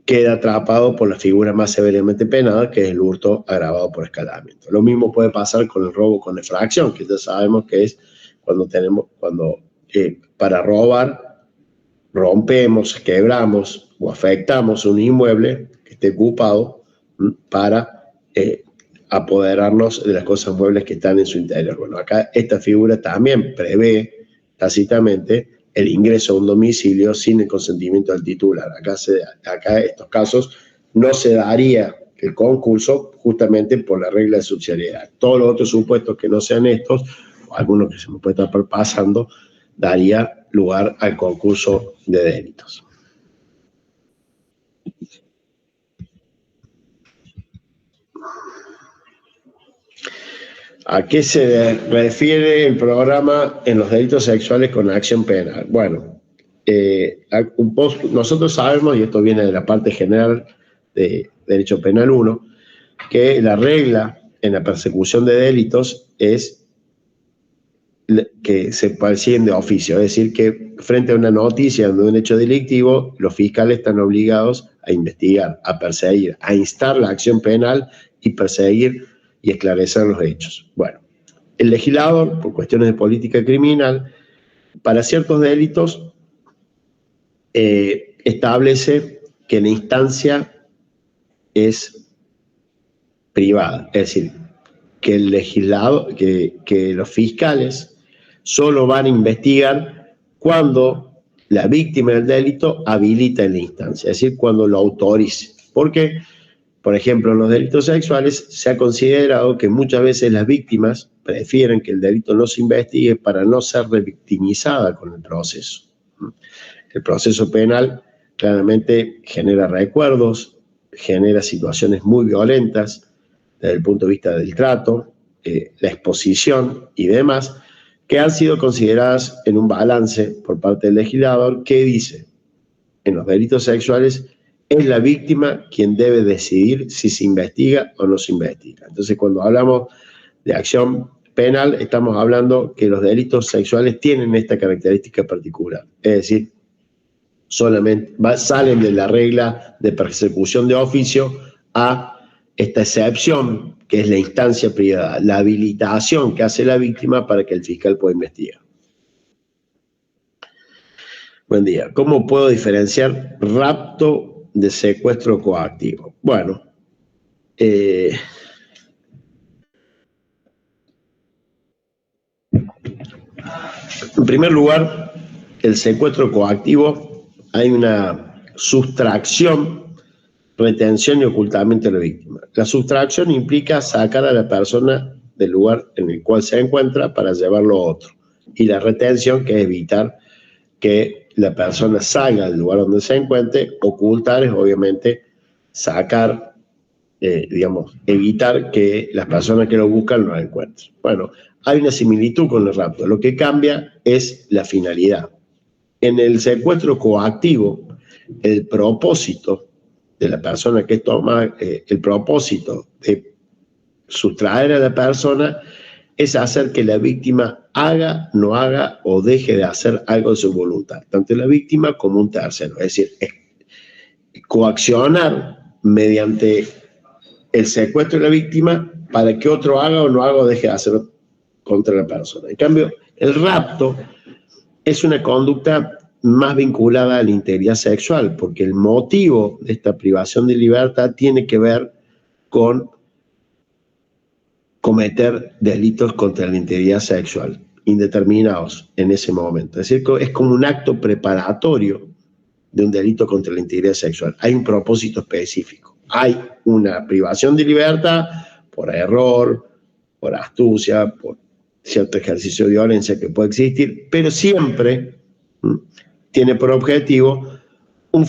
B: queda atrapado por la figura más severamente penada, que es el hurto agravado por escalamiento. Lo mismo puede pasar con el robo con infracción, que ya sabemos que es cuando para robar rompemos, quebramos o afectamos un inmueble que esté ocupado para apoderarnos de las cosas muebles que están en su interior. Bueno, acá esta figura también prevé tácitamente el ingreso a un domicilio sin el consentimiento del titular. Acá en estos casos no se daría el concurso justamente por la regla de subsidiariedad. Todos los otros supuestos que no sean estos, o algunos que se me puede estar pasando, daría lugar al concurso de delitos. ¿A qué se refiere el programa en los delitos sexuales con acción penal? Bueno, nosotros sabemos, y esto viene de la parte general de Derecho Penal 1, que la regla en la persecución de delitos es que se persiguen de oficio, es decir, que frente a una noticia de un hecho delictivo, los fiscales están obligados a investigar, a perseguir, a instar la acción penal y perseguir y esclarecer los hechos. Bueno, el legislador, por cuestiones de política criminal, para ciertos delitos establece que la instancia es privada, es decir, que el legislador, que los fiscales solo van a investigar cuando la víctima del delito habilita la instancia, es decir, cuando lo autorice. Porque, por ejemplo, en los delitos sexuales se ha considerado que muchas veces las víctimas prefieren que el delito no se investigue para no ser revictimizada con el proceso. El proceso penal claramente genera recuerdos, genera situaciones muy violentas desde el punto de vista del trato, la exposición y demás, que han sido consideradas en un balance por parte del legislador que dice, en los delitos sexuales es la víctima quien debe decidir si se investiga o no se investiga. Entonces, cuando hablamos de acción penal, estamos hablando que los delitos sexuales tienen esta característica particular, es decir, solamente salen de la regla de persecución de oficio a esta excepción, que es la instancia privada, la habilitación que hace la víctima para que el fiscal pueda investigar. Buen día. ¿Cómo puedo diferenciar rapto de secuestro coactivo? Bueno, en primer lugar, el secuestro coactivo, hay una sustracción, retención y ocultamiento de la víctima. La sustracción implica sacar a la persona del lugar en el cual se encuentra para llevarlo a otro. Y la retención, que es evitar que la persona salga del lugar donde se encuentre. Ocultar es obviamente sacar, evitar que las personas que lo buscan lo encuentren. Bueno, hay una similitud con el rapto. Lo que cambia es la finalidad. En el secuestro coactivo, el propósito de la persona que toma, el propósito de sustraer a la persona es hacer que la víctima haga, no haga o deje de hacer algo de su voluntad, tanto la víctima como un tercero. Es decir, coaccionar mediante el secuestro de la víctima para que otro haga o no haga o deje de hacer contra la persona. En cambio, el rapto es una conducta más vinculada a la integridad sexual, porque el motivo de esta privación de libertad tiene que ver con cometer delitos contra la integridad sexual, indeterminados en ese momento. Es decir, es como un acto preparatorio de un delito contra la integridad sexual. Hay un propósito específico. Hay una privación de libertad por error, por astucia, por cierto ejercicio de violencia que puede existir, pero siempre tiene por objetivo una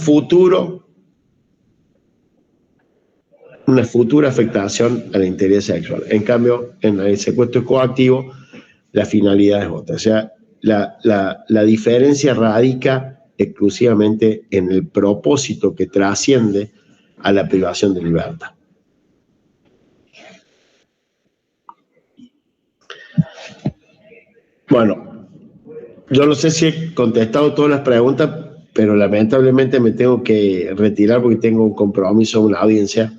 B: futura afectación a la integridad sexual. En cambio, en el secuestro coactivo, la finalidad es otra. O sea, la diferencia radica exclusivamente en el propósito que trasciende a la privación de libertad. Bueno, yo no sé si he contestado todas las preguntas, pero lamentablemente me tengo que retirar porque tengo un compromiso, una audiencia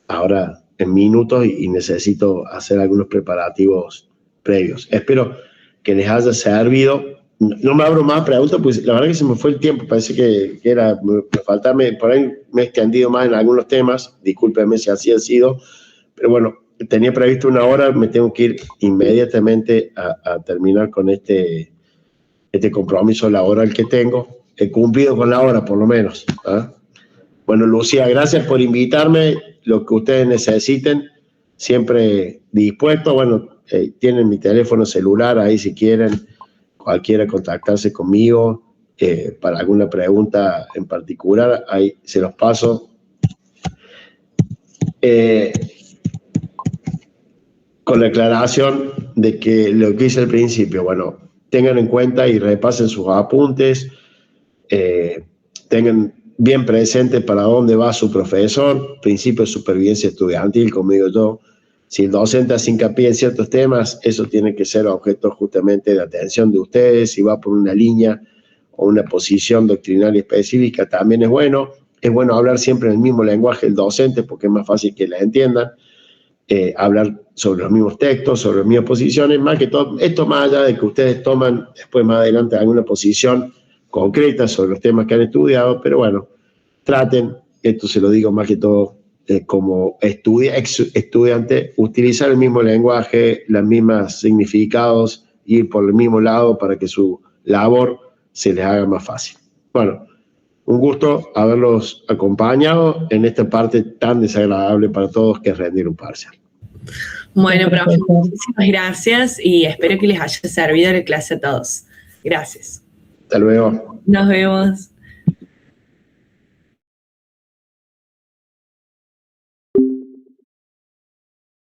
B: ahora en minutos y necesito hacer algunos preparativos previos. Espero que les haya servido. No me abro más preguntas, pues la verdad que se me fue el tiempo, parece que era, me faltaba, por ahí me he extendido más en algunos temas, discúlpenme si así ha sido, pero bueno, tenía previsto 1 hora, me tengo que ir inmediatamente a terminar con este compromiso laboral que tengo. He cumplido con la hora, por lo menos. Bueno, Lucía, gracias por invitarme, lo que ustedes necesiten, siempre dispuesto. Bueno, tienen mi teléfono celular ahí si quieren, cualquiera contactarse conmigo para alguna pregunta en particular, ahí se los paso. Con la aclaración de que lo que hice al principio, bueno, tengan en cuenta y repasen sus apuntes, tengan bien presente para dónde va su profesor, principio de supervivencia estudiantil, como digo yo. Si el docente hace hincapié en ciertos temas, eso tiene que ser objeto justamente de atención de ustedes. Si va por una línea o una posición doctrinal específica, también es bueno. Es bueno hablar siempre en el mismo lenguaje del docente porque es más fácil que la entiendan. Hablar sobre los mismos textos, sobre las mismas posiciones, más que todo, esto más allá de que ustedes toman después más adelante alguna posición concreta sobre los temas que han estudiado, pero bueno, traten, esto se lo digo más que todo como estudiante, utilizar el mismo lenguaje, los mismos significados, ir por el mismo lado para que su labor se les haga más fácil. Bueno, un gusto haberlos acompañado en esta parte tan desagradable para todos que es rendir un parcial.
A: Bueno, profe, muchísimas gracias y espero que les haya servido la clase a todos. Gracias.
B: Hasta luego.
A: Nos vemos.